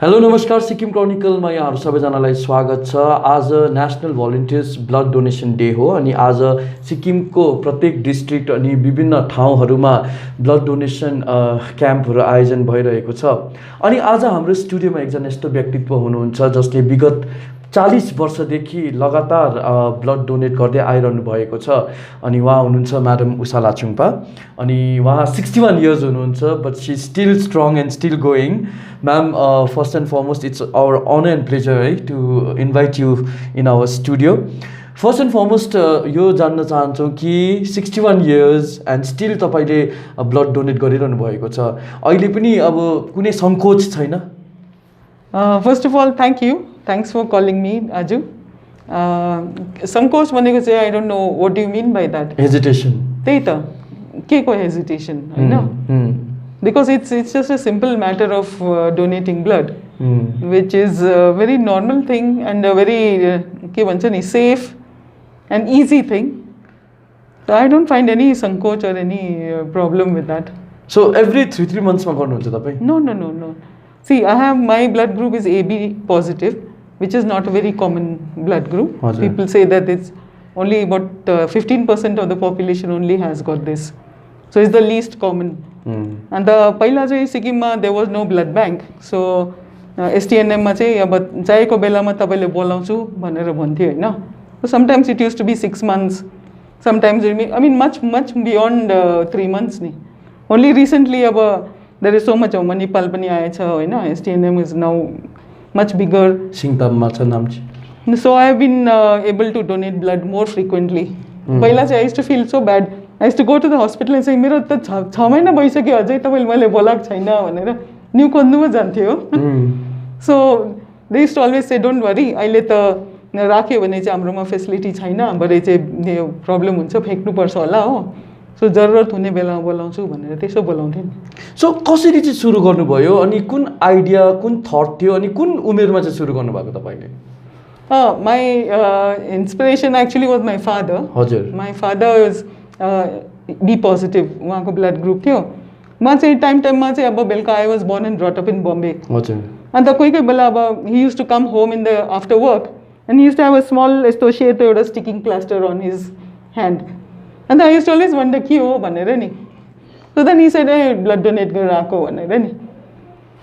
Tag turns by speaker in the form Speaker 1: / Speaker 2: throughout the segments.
Speaker 1: Hello नमस्कार सिक्किम क्रोनिकलमा यहाँहरू सबैजनालाई स्वागत छ। आज national volunteers blood donation day हो अनि आज सिक्किमको प्रत्येक डिस्ट्रिक्ट अनि विभिन्न ठाउँहरूमा ब्लड डोनेसन क्याम्पहरू आयोजन भइरहेको छ। अनि आज हाम्रो स्टुडियोमा एकजना यस्तो व्यक्तित्व हुनुहुन्छ जसले विगत 40 वर्षदेखि लगातार ब्लड डोनेट गर्दै आइरहनु भएको छ अनि उहाँ हुनुहुन्छ म्याडम उषा लाचुङपा अनि उहाँ 61 इयर्स हुनुहुन्छ but she still strong and still going. Ma'am, first and foremost it's our honour and pleasure है to invite you in our studio. First and foremost यो जान्न चाहन्छौँ कि 61 इयर्स एन्ड स्टिल तपाईँले ब्लड डोनेट गरिरहनु भएको छ, अहिले पनि अब कुनै सङ्कोच छैन?
Speaker 2: First of all, thank you. Thanks for calling me, Aju. Sankoch भनेको चाहिँ I don't know what do you mean by that.
Speaker 1: Hesitation.
Speaker 2: त्यही त के को hesitation Hahn? Because it's just a simple matter of donating blood, which is a very normal thing and a very के भन्छ नि safe and easy thing. So I don't find any sankoch or any problem with that.
Speaker 1: So every 3 months मा गर्नुहुन्छ तपाईँ?
Speaker 2: No. See, my blood group is AB positive, which is not a very common blood group. People say that it's only about 15% of the population only has got this. So it's the least common. And the पहिला चाहिँ सिक्किममा there was no blood bank. So STNM मा चाहिँ अब चाहिएको बेलामा तपाईँले बोलाउँछु भनेर भन्थ्यो हैन. So sometimes it used to be 6 months. Sometimes I mean much beyond 3 months ni. Only recently अब there is so much of Manipal पनि आएछ हैन. STNM is now much bigger.
Speaker 1: सिङताममा छ नाम चाहिँ.
Speaker 2: So I have been able to donate blood more frequently. पहिला चाहिँ I used to feel so bad. I used to go to the hospital and say मेरो त 6 महिना भइसक्यो अझै तपाईले मैले बोलाएको छैन भनेर न्यू खोज्नुमा जान्थ्यो. So they used to always say don't worry, अहिले त राख्यो भने चाहिँ हाम्रोमा फेसिलिटी छैन, भरे चाहिँ प्रब्लम हुन्छ फ्याक्नु पर्छ होला हो. सो जरुरत हुने बेलामा बोलाउँछु भनेर त्यसो बोलाउँथे नि.
Speaker 1: सो कसरी चाहिँ सुरु गर्नुभयो अनि कुन आइडिया कुन थट थियो अनि कुन उमेरमा चाहिँ सुरु गर्नुभएको तपाईँले?
Speaker 2: My inspiration actually was my father.
Speaker 1: हजुर.
Speaker 2: My father was B positive, उहाँको ब्लड ग्रुप थियो. म चाहिँ टाइममा चाहिँ अब बेलुका I was born and brought up in Bombay.
Speaker 1: हजुर.
Speaker 2: अन्त कोही बेला अब he used to come home in the after work and he used to have a small यस्तो सेतो एउटा sticking plaster on his hand. And I used to always wonder के हो भनेर नि. So then he said hey, blood donate गरेर आको भनेर नि.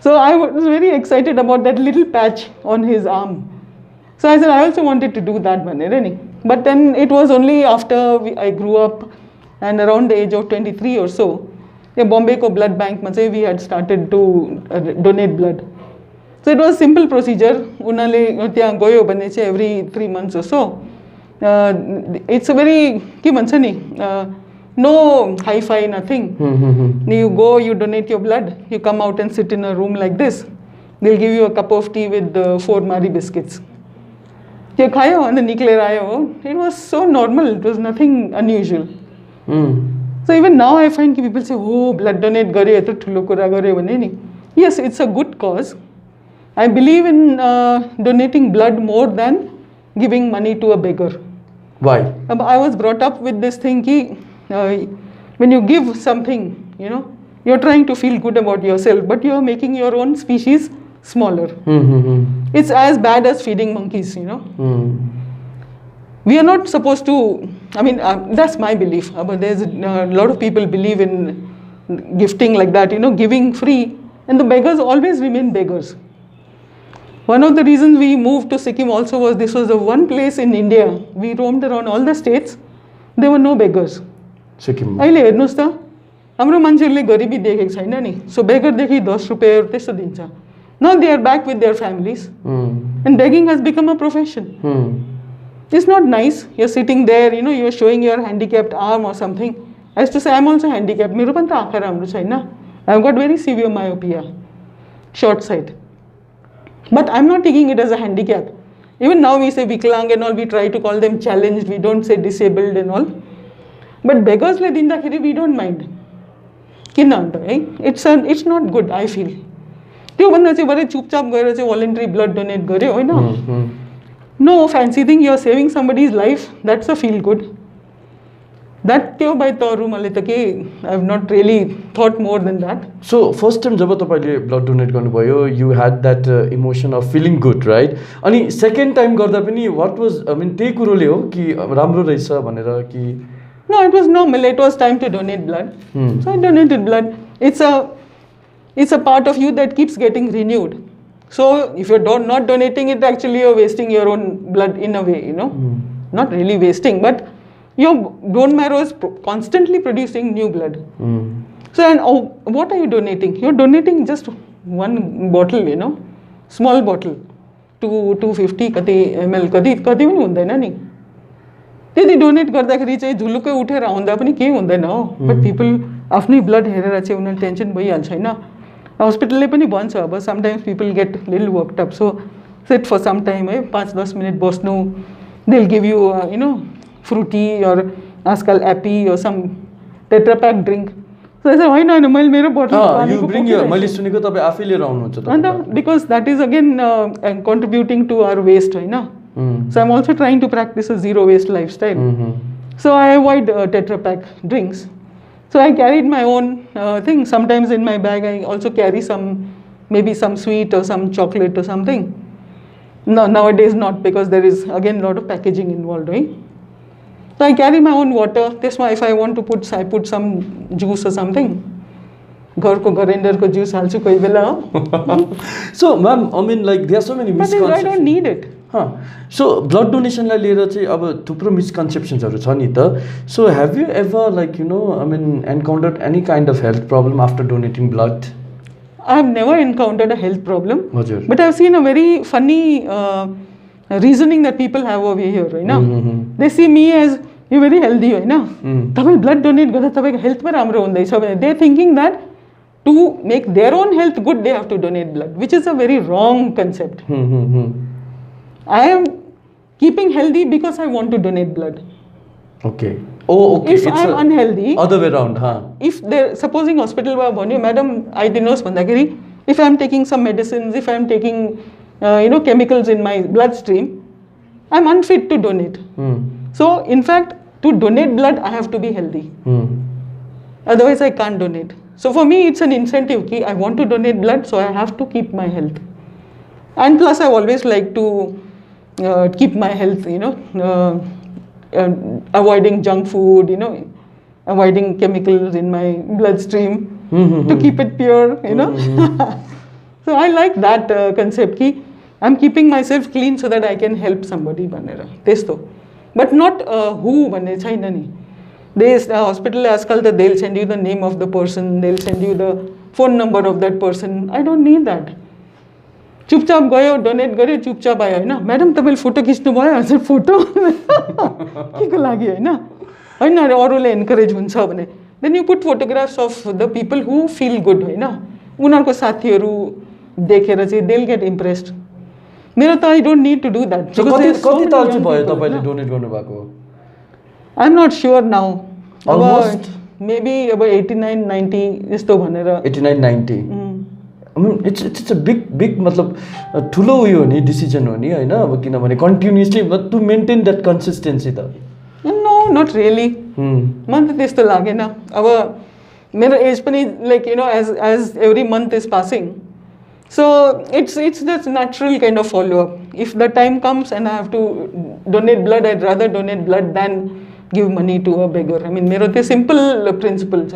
Speaker 2: So I was very excited about that little patch on his arm. So I said I also wanted to do that भनेर नि. But then it was only after I grew up and around the age of 23 or so, Bombay ko blood bank मा चाहिँ we had started to donate blood. So it was a simple procedure. उनीहरूले त्यहाँ गयो भने चाहिँ every 3 months or so. It's a very के भन्छ नि no hi-fi nothing. You go, you donate your blood, you come out and sit in a room like this. They'll give you a cup of tea with 4 Marie biscuits. त्यो खायो अन्त निक्लेर आयो हो. It was so normal, it was nothing unusual. So even now I find people say oh blood donate गर्यो यत्रो ठुलो कुरा गर्यो भने नि. Yes, it's a good cause. I believe in donating blood more than giving money to a beggar.
Speaker 1: Why?
Speaker 2: I was brought up with this thing ki when you give something, you know, you're trying to feel good about yourself, but you're making your own species smaller. It's as bad as feeding monkeys, you know. We are not supposed to, I mean, that's my belief. But there's a lot of people believe in gifting like that, you know, giving free, and the beggars always remain beggars. One of the reasons we moved to Sikkim also was this was the one place in India. We roamed around all the states. There were no beggars.
Speaker 1: Sikkim.
Speaker 2: अहिले हेर्नुस् त हाम्रो मान्छेहरूले गरिबी देखेको छैन नि. सो बेगर देखि 10 रुपैयाँ त्यस्तो दिन्छ. Now they are back with their families. And begging has become a profession. It's not nice. You're sitting there, you know, you're showing your handicapped arm or something. I used to say I'm also handicapped. मेरो पनि त आँखा राम्रो छैन. I've got very severe myopia, short sight. But I'm not taking it as a handicap. Even now we say Viklang and all, we try to call them challenged, we don't say disabled and all. But beggars le dindakheri we don't mind. Kiन अन्त है? It's not good, I feel. त्यो भन्दा चाहिँ बरै चुपचाप गएर चाहिँ voluntary blood donate गर्यो हैन? No fancy thing, you're saving somebody's life, that's a feel good. That त्यो बाहेक त अरू मैले त केही I have not really that more than that.
Speaker 1: So first time जब तपाईँले ब्लड डोनेट गर्नुभयो you had that emotion of feeling good right? अनि सेकेन्ड टाइम गर्दा पनि वाट वाज आई मिन त्यही कुरोले हो कि राम्रो रहेछ भनेर कि?
Speaker 2: No, it was normal. It was time to donate blood. So I donated blood. It's a part of you that keeps getting renewed. So if you're not donating it, actually you're wasting your own blood in a way, you know. Not really wasting, but your bone marrow is constantly producing new blood. So and what are you donating? You're donating just one bottle, you know, small bottle, 250 कति ml कति पनि हुँदैन नि. त्यति donate गर्दाखेरि चाहिँ झुलुकै उठेर आउँदा पनि केही हुँदैन हो. बट पिपल आफ्नै ब्लड हेरेर चाहिँ उनीहरू टेन्सन भइहाल्छ होइन. हस्पिटलले पनि भन्छ अब sometimes people get little worked up, so sit for some time है, 5-10 मिनट बस्नु. They will give you you know Frooti or आजकल एप्पी अर सम टेट्राप्याक ड्रिङ्क. सो यसो होइन होइन मैले मेरो बोतल
Speaker 1: मैले सुनेको तपाईँ आफै लिएर आउनुहुन्छ
Speaker 2: अन्त because that is again contributing to our waste होइन. So I'm also trying to practice a zero waste lifestyle. So I avoid Tetra Pak drinks. So I carried my own thing. Sometimes in my bag I also carry maybe some sweet or some chocolate or something. No, nowadays not, because there is again a lot of packaging involved, right? So I carry my own water. That's why if I want to I put some juice or something. घरको गरेन्डरको जुस हाल्छु कोही बेला हो.
Speaker 1: So ma'am, I mean like there are so many misconceptions.
Speaker 2: But I don't need it.
Speaker 1: So blood डोनेसनलाई लिएर चाहिँ अब थुप्रो मिसकन्सेप्सन्सहरू छ नि त. So have you ever like you know I mean encountered any kind of health problem after donating blood?
Speaker 2: I have never encountered a health problem.
Speaker 1: हजुर.
Speaker 2: But I have seen a very funny reasoning that people have over here, होइन. They see me as you very healthy, होइन. तपाईँ blood donate गर्दा तपाईँको health पनि राम्रो हुँदैछ भने they are thinking that to make their own health good they have to donate blood, which is a very wrong concept. I am keeping healthy because I want to donate blood.
Speaker 1: Okay. Oh, okay.
Speaker 2: If I am unhealthy,
Speaker 1: other way around,
Speaker 2: if they're supposing hospital ma bhanyo, madam, I dinos bhandakeri, if I am taking some medicines, if I am taking chemicals in my bloodstream, I am unfit to donate. So in fact, to donate blood, I have to be healthy. Otherwise, I can't donate. So for me, it's an incentive. Ki I want to donate blood, so I have to keep my health. And plus, I always like to keep my health, avoiding junk food, avoiding chemicals in my bloodstream to keep it pure, So I like that concept ki I'm keeping myself clean so that I can help somebody banera. Testo. But not who bane chaina ni. This hospital askal they'll send you the name of the person, they'll send you the phone number of that person. I don't need that. चुपचाप गयो donate गर्यो चुपचाप आयो होइन. Madam तपाईँले photo खिच्नु भयो हजुर फोटो के को लागि होइन होइन अरूले एन्करेज हुन्छ भने then you put photographs of the people who feel good होइन. उनीहरूको साथीहरू देखेर चाहिँ दे विल गेट इम्प्रेस्ड. मेरो त I don't need to do that.
Speaker 1: कति ताल चाहिँ भयो तपाईँले डोनेट गर्नुभएको?
Speaker 2: I am not sure now. अब मेबी अब 89-90 यस्तो भनेर.
Speaker 1: 89-90 इट्स अ बिग मतलब ठुलो उयो हो नि डिसिजन हो नि होइन. अब किनभने continuously to maintain that consistency त.
Speaker 2: No not really. मलाई त त्यस्तो लागेन. अब मेरो एज पनि like age every month is passing, so it's just natural kind of follow up. If the time comes and I have to donate blood, I'd rather donate blood than give money to a beggar. I mean मेरो त्यो simple principal छ.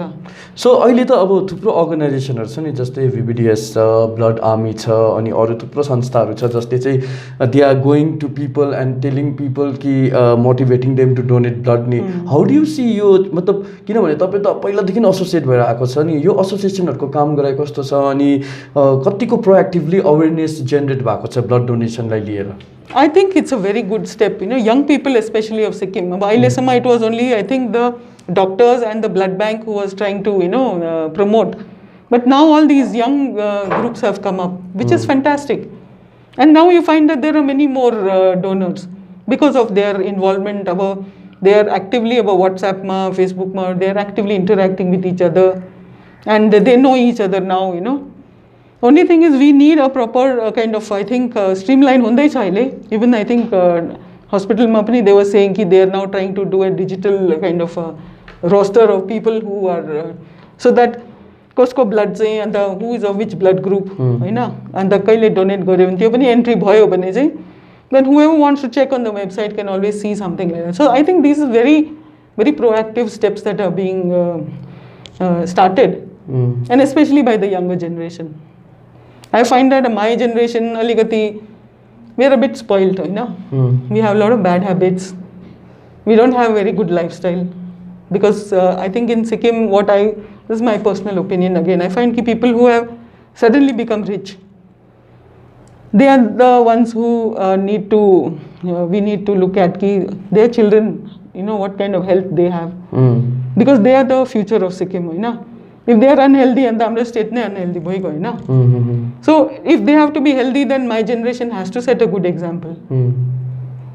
Speaker 1: सो अहिले त अब थुप्रो अर्गनाइजेसनहरू छ नि, जस्तै VBDS छ, ब्लड आर्मी छ, अनि अरू थुप्रो संस्थाहरू छ जसले चाहिँ they are going to people and telling people कि motivating them to donate blood नि. हाउ डु यु सी यो, मतलब किनभने तपाईँ त पहिलादेखि एसोसिएट भएर आएको छ नि, यो एसोसिएसनहरूको काम गराएको कस्तो छ अनि कतिको प्रोएक्टिभली अवेरनेस जेनेरेट भएको छ ब्लड डोनेसनलाई लिएर?
Speaker 2: I think it's a very good step. Young people especially of Sikkim. It was only, I think, the doctors and the blood bank who was trying to, promote. But now all these young groups have come up, which is fantastic. And now you find that there are many more donors because of their involvement. They are actively about WhatsApp, Facebook, they are actively interacting with each other. And they know each other now, Only thing is we need a proper kind of, I think, streamline hundai cha aile. Even I think hospital ma pani they were saying ki they are now trying to do a digital kind of roster of people who are so that कसको blood चाहिँ अन्त who is of which blood group होइन अन्त कहिले donate गर्यो भने त्यो पनि एन्ट्री भयो भने चाहिँ then whoever wants to check on the website can always see something like that. So I think these are very proactive steps that are being started and especially by the younger generation. I find that my generation alikati we are a bit spoiled, you know. We have a lot of bad habits. We don't have very good lifestyle because I think in Sikkim this is my personal opinion again, I find people who have suddenly become rich, they are the ones who we need to look at their children, you know, what kind of health they have, because they are the future of Sikkim, you know. If they are unhealthy and the state ne unhealthy bhayeko haina. So if they have to be healthy, then my generation has to set a good example.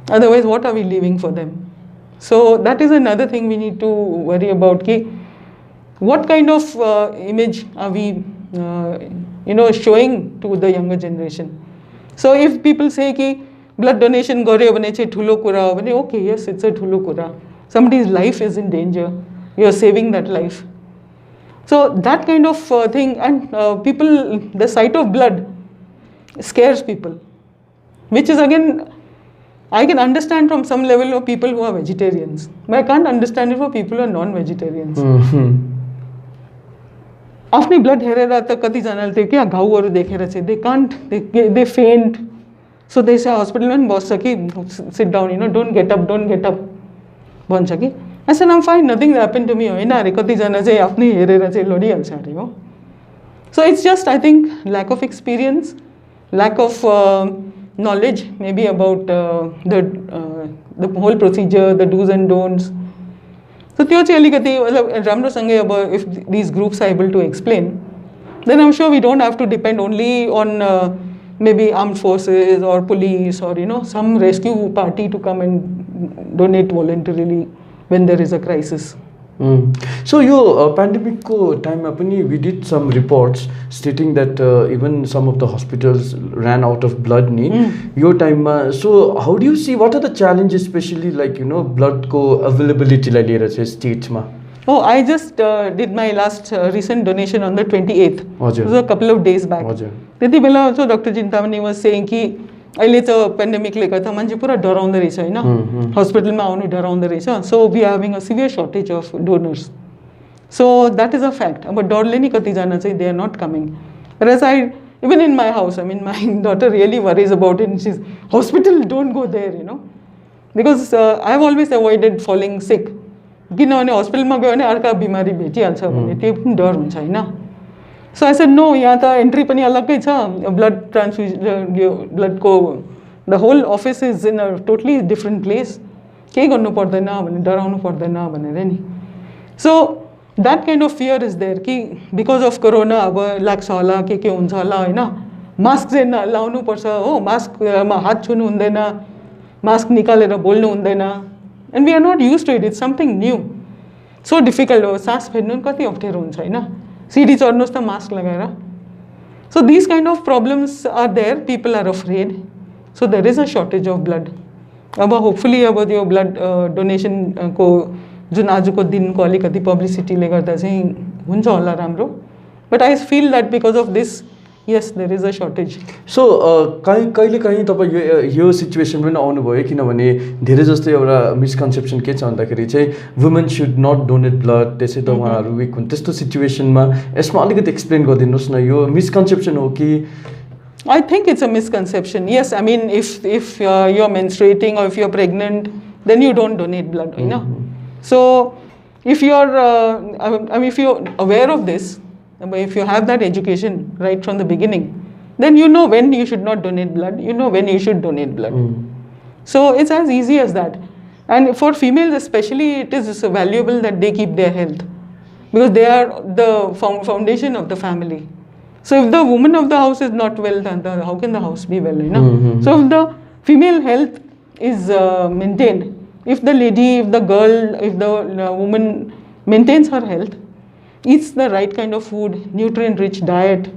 Speaker 2: Otherwise what are we leaving for them? So that is another thing we need to worry about, what kind of image are we you know, showing to the younger generation. So if people say blood donation garyo bhane chai thulo kura ho bhane, okay, yes, it's a thulo kura, somebody's life is in danger, you are saving that life. So that kind of thing, and people, the sight of blood scares people, which is again, I can understand from some level of people who are vegetarians, but I can't understand it for people who are non-vegetarians. आफ्नै blood हेरेर त कतिजनाले त्यो क्या घाउहरू देखेर चाहिँ दे can't they faint, सो दे से हस्पिटलमा पनि बस्छ कि sit down, you know, don't get up भन्छ कि I said I'm fine, nothing happen to me, होइन अरे कतिजना चाहिँ आफ्नै हेरेर चाहिँ लडिहाल्छ अरे हो. So it's just I think lack of experience, lack of knowledge maybe about the whole procedure, the do's and don'ts. So त्यो चाहिँ अलिकति राम्रोसँगै अब if these groups are able to explain, then I'm sure we don't have to depend only on maybe armed forces or police or, you know, some rescue party to come and donate voluntarily when there is a crisis.
Speaker 1: So yo pandemic को time में अपनी we did some reports stating that even some of the hospitals ran out of blood नि यो time में. So how do you see, what are the challenges, especially like, you know, blood को availability लाई लिएर चाहिँ states में?
Speaker 2: Oh, I just did my last recent donation on the 28th.
Speaker 1: It
Speaker 2: was a couple of days back. त्यति बेला also Dr. Chintamani was saying कि अहिले त पेन्डेमिकले गर्दा मान्छे पुरा डराउँदो रहेछ होइन, हस्पिटलमा आउनु डराउँदो रहेछ. So we are having a severe shortage of donors. So that is a fact. अब डरले नि कतिजना चाहिँ they are not coming. Whereas even in my house, I mean, my daughter really worries about it, and she's, hospital, don't go there, you know, because I have always avoided falling sick. किनभने हस्पिटलमा गयो भने अर्का बिमारी भेटिहाल्छ भन्ने त्यो पनि डर हुन्छ होइन. So I said no, यहाँ त एन्ट्री पनि अलग्गै छ, ब्लड ट्रान्सफ्युजन यो ब्लडको the whole office is in a totally different place, केही गर्नु पर्दैन भने डराउनु पर्दैन भनेर नि. So that kind of fear is there कि बिकज अफ कोरोना अब लाग्छ होला, के हुन्छ होला होइन, मास्क चाहिँ लाउनुपर्छ हो, मास्कमा हात छुनु हुँदैन, मास्क निकालेर बोल्नु हुँदैन. And we are not use to it, it's something new, so difficult हो, सास फेर्नु पनि कति अप्ठ्यारो हुन्छ होइन, सिडी चढ्नुहोस् त मास्क लगाएर. So this kind of problems are there, people are afraid, so there is a shortage of blood. अब होपफुली अब त्यो ब्लड डोनेसनको जुन आजको दिनको अलिकति पब्लिसिटीले गर्दा चाहिँ हुन्छ होला राम्रो. But I feel that because of this, yes, there is a shortage. So
Speaker 1: कहिले काहीँ तपाईँ यो सिचुएसन पनि आउनुभयो, किनभने धेरै जस्तो एउटा मिसकन्सेप्सन के छ भन्दाखेरि चाहिँ women should not donate blood, त्यसै त उहाँहरू विक हुन्, त्यस्तो सिचुएसनमा यसमा अलिकति एक्सप्लेन गरिदिनुहोस् न, यो मिसकन्सेप्सन हो कि?
Speaker 2: I think it's a misconception. Yes, I mean, if you're menstruating or if you're pregnant, then you don't donate blood, you know. So if you're I mean, if you're aware of this, if you have that education right from the beginning, then you know when you should not donate blood, you know when you should donate blood. So it's as easy as that. And for females especially, it is valuable that they keep their health, because they are the foundation of the family. So if the woman of the house is not well, then how can the house be well, you know? So if the female health is maintained, if the lady, if the girl, if the woman maintains her health, eats the right kind of food, nutrient-rich diet,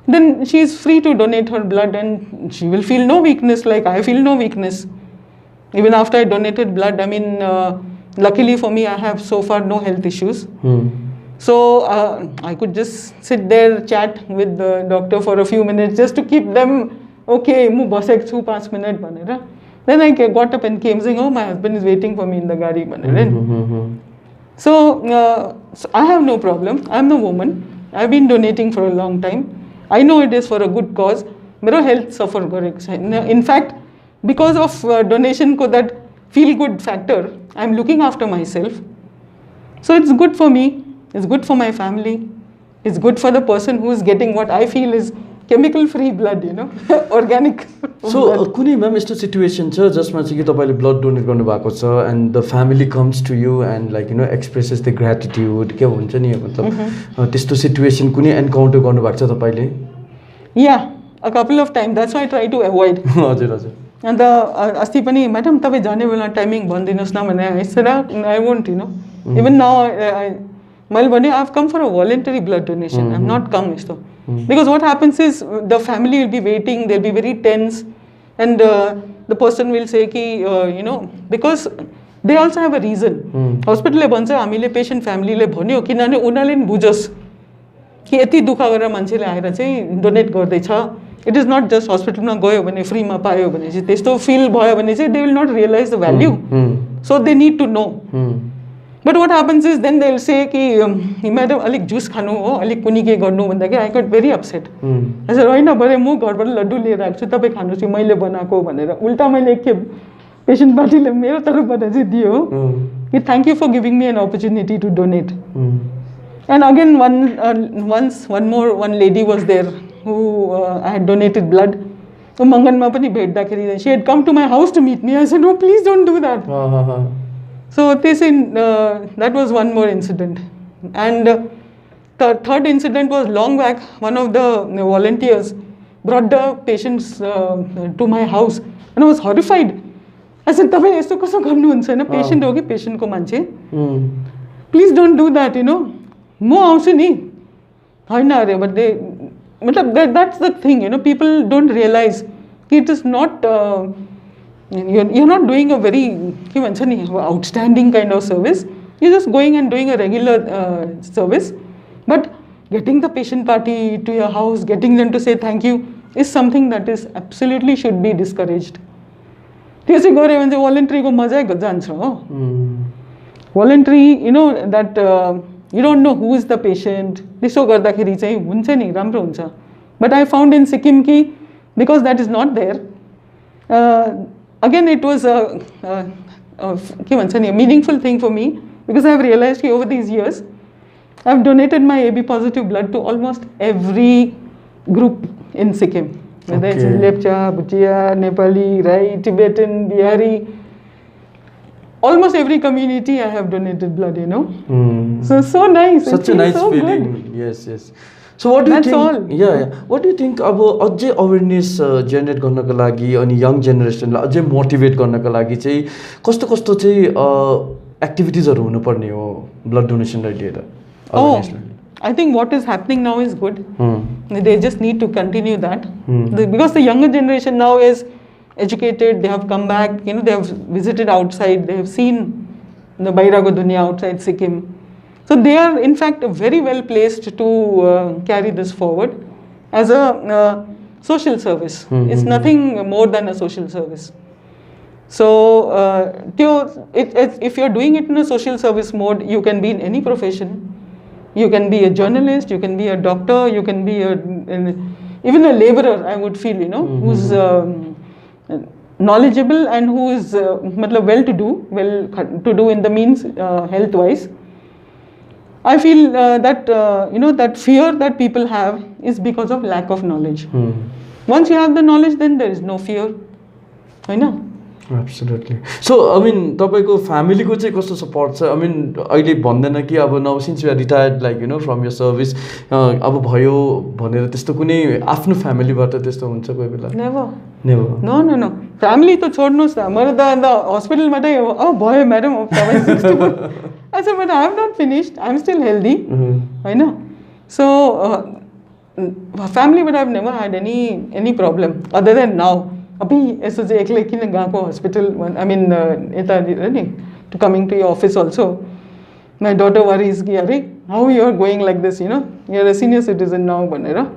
Speaker 2: then she is free to donate her blood and she will feel no weakness like I feel no weakness. Even after I donated blood, I mean, luckily for me, I have so far no health issues. So I could just sit there, chat with the doctor for a few minutes just to keep them okay. Mu basek chu 5 minutes bhanera. Then I got up and came saying, "Oh, my husband is waiting for me in the gari." So I have no problem. I'm a woman. I've been donating for a long time. I know it is for a good cause. Mero health suffer gareko chain. In fact, because of donation ko that feel good factor, I'm looking after myself. So it's good for me. It's good for my family. It's good for the person who is getting what I feel is chemical free blood, you know, organic.
Speaker 1: So कुनै ma'am यस्तो situation छ जसमा चाहिँ कि तपाईँले blood donate गर्नुभएको छ and the family comes to you and like you know expresses the gratitude के हुन्छ नि मतलब त्यस्तो सिचुएसन कुनै एन्काउन्टर गर्नुभएको छ तपाईँले?
Speaker 2: या a couple of times. That's why I try to avoid.
Speaker 1: हजुर हजुर.
Speaker 2: अन्त अस्ति पनि म्याडम तपाईँ जाने बेला टाइमिङ भनिदिनुहोस् न भने I won't, you know, even now मैले भने I have come for a voluntary blood donation. I am not come यस्तो. Because what happens is the family will be waiting, they'll be very tense, and the person will say ki, you know, because they also have a reason. Hospital le bhancha हामीले patient family ले भन्यो किनभने उनीहरूले नि बुझोस् कि यति दुःख गरेर मान्छेले आएर चाहिँ डोनेट गर्दैछ. इट इज नट जस्ट हस्पिटलमा गयो भने फ्रीमा पायो भने चाहिँ त्यस्तो फिल भयो भने चाहिँ they will not realise the value. So they need to know. But what happens is then they will say कि म्याडम अलिक जुस खानु हो, अलिक कुनी के गर्नु भन्दाखेरि आई गट भेरी अपसेट. हजुर होइन बरे म घरबाट लड्डु लिएर आएको छु, तपाईँ खानुहोस् कि मैले बनाएको भनेर उल्टा मैले एकखेप पेसेन्ट पार्टीले मेरो तर्फबाट चाहिँ दियो कि thank you for giving me an opportunity to donate. And again one lady was there who I had donated blood. So मङ्गनमा पनि भेट्दाखेरि she had come to my house to meet me. I said, no, please don't do that. So that was one more incident. And the third incident was long back. One of the volunteers brought the patients to my house and I was horrified. I said, तपाईँ यस्तो कसो गर्नुहुन्छ हैन, patient हो कि पेशेन्टको मान्छे, please don't do that, you know. म आउँछु नि होइन अरे. बट दे मतलब that's the thing, you know, people don't realize कि it is not you're not doing a very के भन्छ नि outstanding kind of service. You're just going and doing a regular service. But getting the patient party to your house, getting them to say thank you is something that is absolutely should be discouraged. त्यो चाहिँ गऱ्यो भने चाहिँ भोलिन्ट्रीको मजै जान्छ हो. Voluntary, you know, that you don't know who is the patient. त्यसो गर्दाखेरि चाहिँ हुन्छ नि, राम्रो हुन्छ. But I found in Sikkim कि because that is not there. Again, it was a meaningful thing for me because I have realized that over these years, I have donated my AB positive blood to almost every group in Sikkim. Whether it's Lepcha, Bhutia, Nepali, Rai, Tibetan, Bihari, almost every community I have donated blood, you know. So nice.
Speaker 1: Such a nice feeling. Good. Yes. So what do you think? That's all. Yeah. What do you think अब अझै awareness generate गर्नको लागि अनि young जेनेरेसनलाई अझै motivate गर्नको लागि चाहिँ कस्तो कस्तो चाहिँ एक्टिभिटिजहरू हुनुपर्ने हो ब्लड डोनेसनलाई लिएर? I think what is happening now is good. They just need to continue that. Because the younger generation now is educated, they have come back, you know, they have visited outside, they have seen the Bairago Dunya outside Sikkim. So they are in fact very well placed to carry this forward as a social service. It's nothing more than a social service. So if you're doing it in a social service mode, you can be in any profession. You can be a journalist, you can be a doctor, you can be even a laborer, I would feel, you know, who's knowledgeable and who is well to do in the means health wise. I feel that you know, that fear that people have is because of lack of knowledge. Once you have the knowledge, then there is no fear. I know. Absolutely. So I mean, तपाईँको फ्यामिलीको चाहिँ कस्तो support छ? I mean, अहिले भन्दैन कि अब now since you are retired, like you know, from your service अब भयो भनेर त्यस्तो कुनै आफ्नो फ्यामिलीबाट त्यस्तो हुन्छ कोही बेला? नेभर. नो. फ्यामिली त छोड्नुहोस् न, मेरो त अन्त हस्पिटलबाटै भयो म्याडम तपाईँ 64. I said, but I have not finished. I am still healthy. होइन. So family, but I have never had any problem other than now. अभी यसो चाहिँ एक्लै किन गएको हस्पिटल, आई मिन यता नि
Speaker 2: to coming to your office also. My daughter worries, how you are going like this, you are a senior citizen now, bhanera.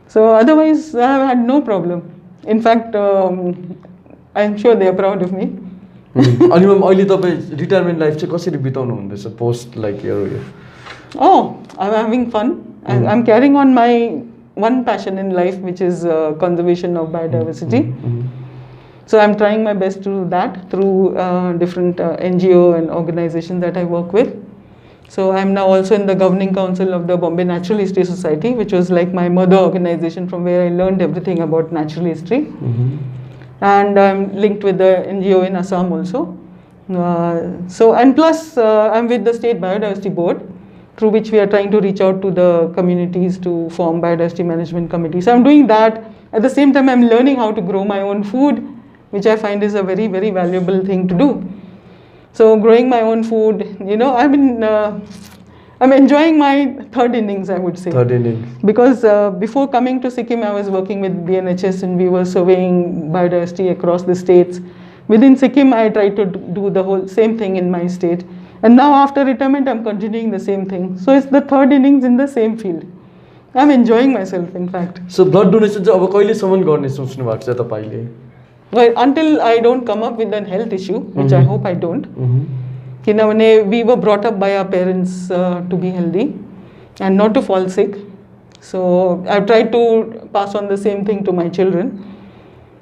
Speaker 2: So otherwise, I have had no problem. In fact, I'm sure they are proud of me.
Speaker 1: अनि ma'am अहिले तपाईँ retirement life चाहिँ कसरी बिताउनु हुँदैछ post like yo
Speaker 2: Oh, I'm having fun. I'm carrying on my one passion in life, which is conservation of biodiversity. So I'm trying my best to do that through different NGO and organizations that I work with. So I'm now also in the governing council of the Bombay Natural History Society, which was like my mother organization from where I learned everything about natural history. And I'm linked with the NGO in Assam also. And plus I'm with the State Biodiversity Board, through which we are trying to reach out to the communities to form biodiversity management committees. So I'm doing that. At the same time, I'm learning how to grow my own food, which I find is a very, very valuable thing to do. So growing my own food, I'm enjoying my third innings, I would say.
Speaker 1: Third innings.
Speaker 2: Because before coming to Sikkim, I was working with BNHS and we were surveying biodiversity across the states. Within Sikkim, I tried to do the whole same thing in my state. And now after retirement, I'm continuing the same thing. So it's the third innings in the same field. I'm enjoying myself, in fact.
Speaker 1: So blood donation चाहिँ अब कहिलेसम्म गर्ने सोच्नु भएको छ तपाईले?
Speaker 2: Well, until I don't come up with a health issue, which I hope I don't. We were brought up by our parents to be healthy and not to fall sick. So I've tried to pass on the same thing to my children.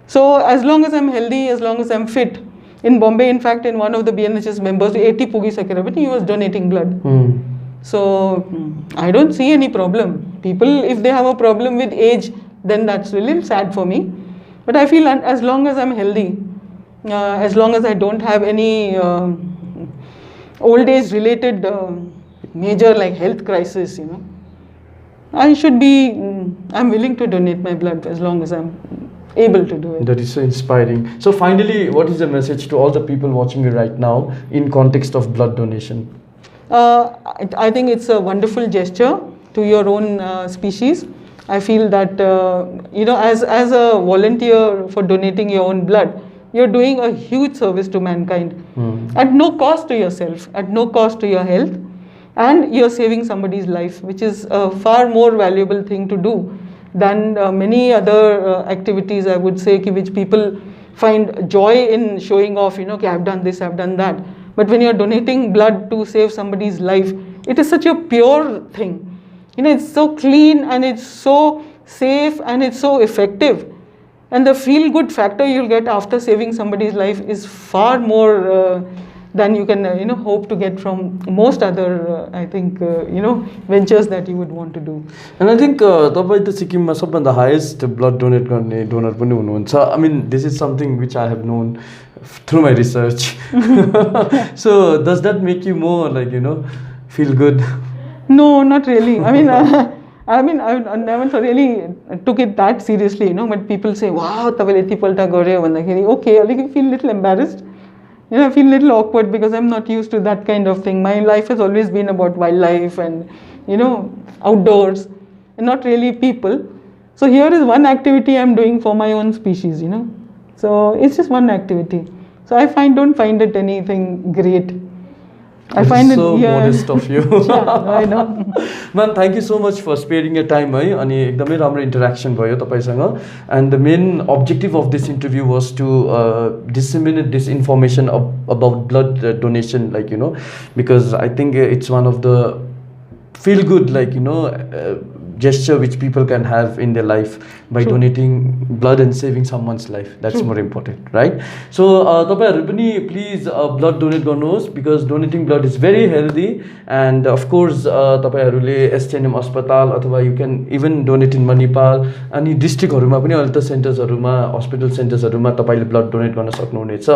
Speaker 2: So as long as I'm healthy, as long as I'm fit. In Bombay, in fact, in one of the BNHS members, 80 Pugi Sakirabati, he was donating blood. So I don't see any problem. People, if they have a problem with age, then that's really sad for me. But I feel as long as I'm healthy, as long as I don't have any old age related major like health crisis, I should be, I'm willing to donate my blood as long as I'm able to do it.
Speaker 1: That is so inspiring. So finally, what is the message to all the people watching you right now in context of blood donation?
Speaker 2: I think it's a wonderful gesture to your own species. I feel that, as a volunteer for donating your own blood, you're doing a huge service to mankind at no cost to yourself, at no cost to your health, and you're saving somebody's life, which is a far more valuable thing to do than many other activities, I would say, which people find joy in showing off, I've done this, I've done that. But when you're donating blood to save somebody's life, it is such a pure thing. It's so clean and it's so safe and it's so effective. And the feel-good factor you'll get after saving somebody's life is far more than you can, hope to get from most other, I think, ventures that you would want to do.
Speaker 1: And I think तपाईं त सिक्किममा सबभन्दा highest blood donate गर्ने donor पनि हुनुहुन्छ. I mean, this is something which I have known through my research. So does that make you more feel good?
Speaker 2: No, not really. I never really took it that seriously, but people say, wow, tapaile yati palta garyo bhandakeri, okay, I feel a little embarrassed. I feel a little awkward because I'm not used to that kind of thing. My life has always been about wildlife and, outdoors and not really people. So here is one activity I'm doing for my own species, So it's just one activity. So don't find it anything great. I find it
Speaker 1: so modest of you.
Speaker 2: Yeah, I know.
Speaker 1: Man, thank you so much for sparing your time. अनि एकदमै राम्रो interaction भयो तपाईसँग. And the main objective of this interview was to disseminate this information about blood donation, because I think it's one of the feel good, gesture which people can have in their life by donating blood and saving someone's life. That's more important, right? So तपाईहरु पनि please blood donate गर्नुहोस्, because donating blood is very healthy. And of course तपाईहरुले STNM अस्पताल अथवा you can even donate in Manipal अनि डिस्ट्रिक्टहरुमा पनि health सेन्टर्सहरुमा hospital सेन्टर्सहरुमा तपाईले blood donate गर्न सक्नुहुनेछ.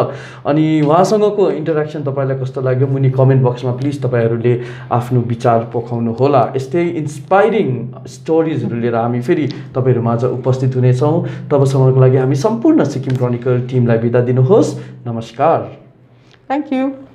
Speaker 1: अनि उहाँसँगको इन्टरेक्सन तपाईलाई कस्तो लाग्यो मुनि कमेन्ट बक्समा प्लिज तपाईहरुले आफ्नो विचार पोखाउनु होला. यस्तै इन्स्पायरिङ स्टोरीजहरु लिएर हामी फेरि तपाईहरु माझ उपस्थित हुनेछौं. तबसम्मको लागि हामी सम्पूर्ण सिक्किम क्रोनिकल टिमलाई बिदा दिनुहोस्. नमस्कार.
Speaker 2: Thank you.